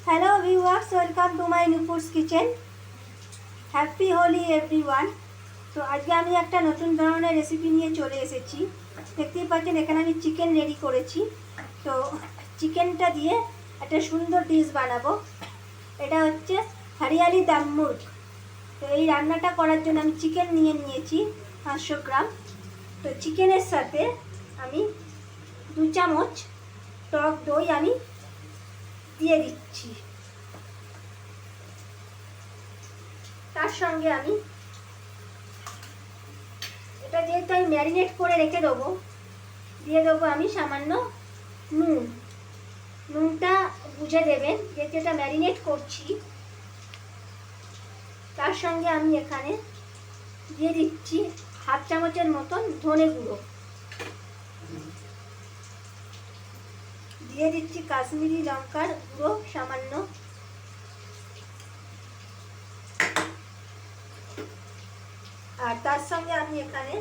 Hello viewers, welcome to my Nupur's kitchen. Happy Holi everyone. তো আজকে আমি একটা নতুন ধরনের রেসিপি নিয়ে চলে এসেছি। দেখতেই পাচ্ছেন এখানে আমি চিকেন রেডি করেছি। তো চিকেনটা দিয়ে একটা সুন্দর ডিশ বানাবো। এটা হচ্ছে হরিয়ালি দাম মুর্গ। তো এই রান্নাটা করার জন্য আমি চিকেন নিয়েছি 500 গ্রাম। তো চিকেনের সাথে আমি 2 চামচ টক দই আমি দিয়ে দিচ্ছি। তার সঙ্গে আমি এটা যেহেতু আমি ম্যারিনেট করে রেখে দেবো, দিয়ে দেবো আমি সামান্য নুনটা বুঝে দেবেন, যেহেতু এটা ম্যারিনেট করছি। তার সঙ্গে আমি এখানে দিয়ে দিচ্ছি হাফ চামচের মতন ধনে গুঁড়ো, দিয়ে দিচ্ছি কাশ্মীরি লঙ্কার গুঁড়ো সামান্য, আর তার সঙ্গে আমি এখানে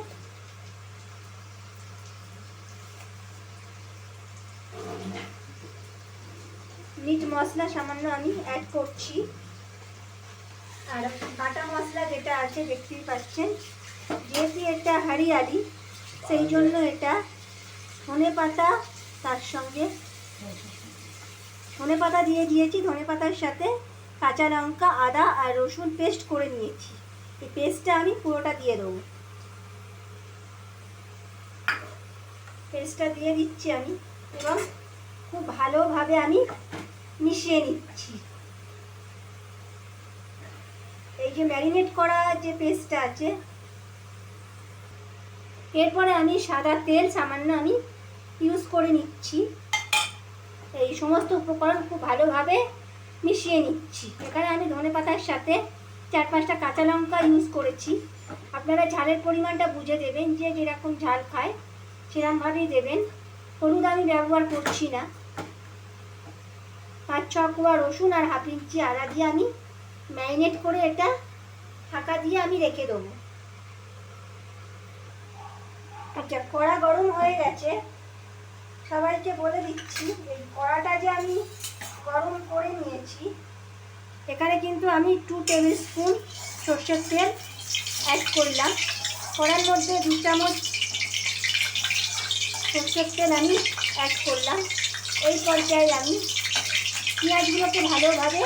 মিট মশলা সামান্য আমি অ্যাড করছি। আর বাটা মশলা যেটা আছে দেখতেই পাচ্ছেন, যেহেতু এটা হরিয়ালি সেই জন্য এটা ধনে পাতা, তার সঙ্গে ধনে পাতা দিয়ে দিয়েছি। ধনে পাতার সাথে কাঁচা লঙ্কা, আদা আর রসুন পেস্ট করে নিয়েছি। এই পেস্টটা আমি পুরোটা দিয়ে দেবো। পেস্টটা দিয়ে দিচ্ছি আমি এবং খুব ভালোভাবে আমি মিশিয়ে নিচ্ছি। এই যে ম্যারিনেট করা যে পেস্টটা আছে, এরপরে আমি সাদা তেল সামান্য আমি ইউজ করে নিচ্ছি। এই সমস্ত উপকরণ খুব ভালোভাবে মিশিয়ে নিচ্ছি। এখানে আমি ধনে পাতার সাথে 4-5টা কাঁচা লঙ্কা ইউজ করেছি। আপনারা ঝালের পরিমাণটা বুঝে দেবেন, যে যেরকম ঝাল খায় সেরকমভাবেই দেবেন। হলুদ আমি ব্যবহার করছি না। 5-6 কোয়া রসুন আর হাফ ইঞ্চি আদা দিয়ে আমি ম্যারিনেট করে এটা ঢাকা দিয়ে আমি রেখে দেবো। আচ্ছা, কড়া গরম হয়ে গেছে। সবাইকে বলে দিচ্ছি, এই কড়াটা যে আমি গরম করে নিয়েছি, এখানে কিন্তু আমি 2 টেবিল স্পুন সর্ষের তেল অ্যাড করলাম। কড়ার মধ্যে 2 চামচ সর্ষের তেল আমি অ্যাড করলাম। এই পর্যায়ে আমি পেঁয়াজগুলোকে ভালোভাবে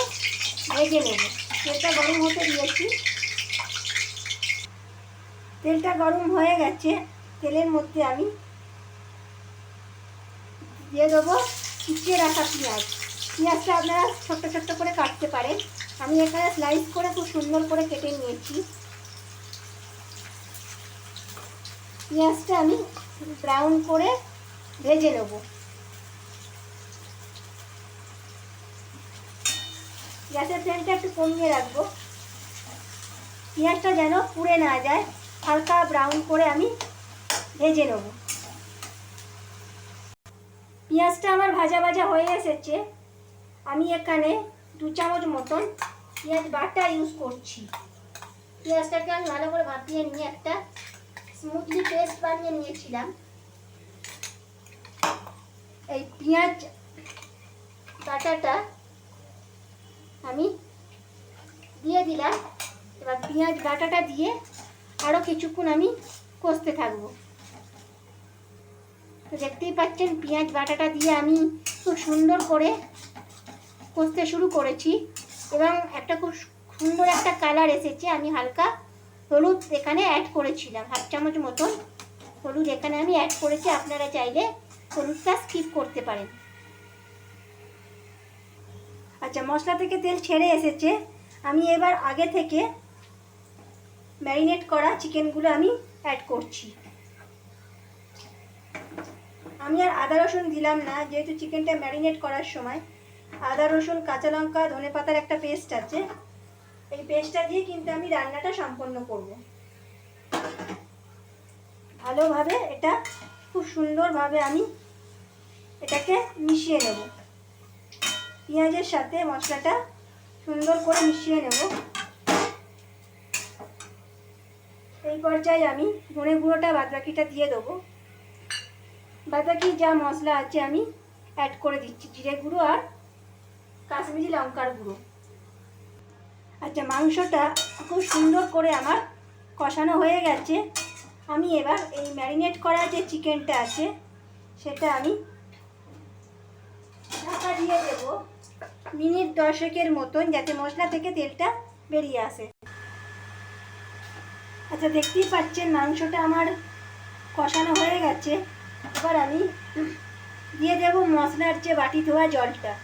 ভেজে নেব। তেলটা গরম হতে দিয়েছি। তেলটা গরম হয়ে গেছে। তেলের মধ্যে আমি দিয়ে দেবো কুচিয়ে রাখা পেঁয়াজ। পেঁয়াজটা আপনারা ছোট্ট ছোট্ট করে কাটতে পারেন। আমি এখানে স্লাইস করে খুব সুন্দর করে কেটে নিয়েছি। পেঁয়াজটা আমি ব্রাউন করে ভেজে নেব। গ্যাসের ফ্লেমটা একটু কমিয়ে রাখবো, পেঁয়াজটা যেন পুড়ে না যায়। হালকা ব্রাউন করে আমি ভেজে নেব। পেঁয়াজটা আমার ভাজা ভাজা হয়ে এসেছে। আমি এখানে 2 চামচ মতন পেঁয়াজ বাটা ইউজ করছি। পেঁয়াজটাকে আমি ভালো করে ভাপিয়ে নিয়ে একটা স্মুথলি পেস্ট বানিয়ে নিয়েছিলাম। এই পেঁয়াজ বাটাটা আমি দিয়ে দিলাম। এবার পেঁয়াজ বাটাটা দিয়ে আরও কিছুক্ষণ আমি কষতে থাকবো। তো দেখতেই পাচ্ছেন পেঁয়াজ বাটাটা দিয়ে আমি খুব সুন্দর করে কষতে শুরু করেছি এবং একটা খুব সুন্দর একটা কালার এসেছে। আমি হালকা হলুদ এখানে অ্যাড করেছিলাম, হাফ চামচ মতন হলুদ এখানে আমি অ্যাড করেছি। আপনারা চাইলে হলুদটা স্কিপ করতে পারেন। আচ্ছা, মশলা থেকে তেল ছেড়ে এসেছে। আমি এবার আগে থেকে ম্যারিনেট করা চিকেনগুলো আমি অ্যাড করছি। আমি আর আদা রসুন দিলাম না, যেহেতু চিকেনটা ম্যারিনেট করার সময় আদা রসুন কাঁচা লঙ্কা ধনে পাতার একটা পেস্ট আছে। এই পেস্টটা দিয়ে কিন্তু আমি রান্নাটা সম্পন্ন করব। ভালোভাবে এটা খুব সুন্দরভাবে আমি এটাকে মিশিয়ে নেব। পেঁয়াজের সাথে মশলাটা সুন্দর করে মিশিয়ে নেব। এই পর্যায়ে আমি ধনে গুঁড়োটা বাদবাকিটা দিয়ে দেবো। বাদবাকি যা মশলা আছে আমি অ্যাড করে দিচ্ছি। জিরে গুঁড়ো আর কাশ্মীরি লঙ্কার গুঁড়ো। আচ্ছা, মাংসটা খুব সুন্দর করে আমার কষানো হয়ে গেছে। আমি এবার এই ম্যারিনেট করা যে চিকেনটা আছে সেটা আমি ঢাকা দিয়ে দেবো মিনিট 10 মতন, যাতে মশলা থেকে তেলটা বেরিয়ে আসে। আচ্ছা, দেখতেই পাচ্ছেন মাংসটা আমার কষানো হয়ে গেছে। এবার আমি দিয়ে দেবো মশলার যে বাটি ধোয়া জলটা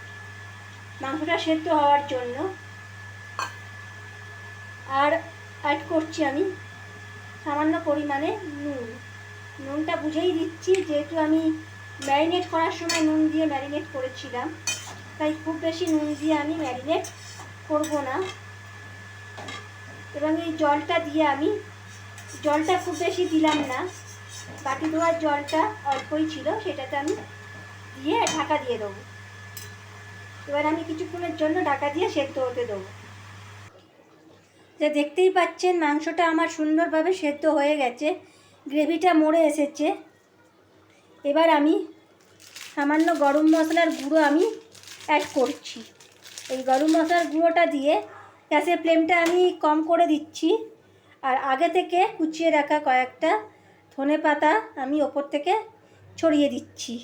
মাংসটা সেদ্ধ হওয়ার জন্য। আর অ্যাড করছি আমি সামান্য পরিমাণে নুনটা বুঝেই দিচ্ছি, যেহেতু আমি ম্যারিনেট করার সময় নুন দিয়ে ম্যারিনেট করেছিলাম, তাই খুব বেশি নুন দিয়ে আমি ম্যারিনেট করব না। এবং এই জলটা দিয়ে আমি জলটা খুব বেশি দিলাম না, বাটি ধোয়ার জলটা অল্পই ছিল, সেটাতে আমি দিয়ে ঢাকা দিয়ে দেবো। এবার আমি কিছুক্ষণের জন্য ঢাকা দিয়ে সেদ্ধ হতে দেবো। যা দেখতেই পাচ্ছেন মাংসটা আমার সুন্দরভাবে সেদ্ধ হয়ে গেছে, গ্রেভিটা মরে এসেছে। এবার আমি সামান্য গরম মশলার গুঁড়ো আমি অ্যাড করছি। এই গরম মশলার গুঁড়োটা দিয়ে গ্যাসের ফ্লেমটা আমি কম করে দিচ্ছি। আর আগে থেকে কুচিয়ে রাখা কয়েকটা ধনেপাতা আমি ওপর থেকে ছড়িয়ে দিচ্ছি।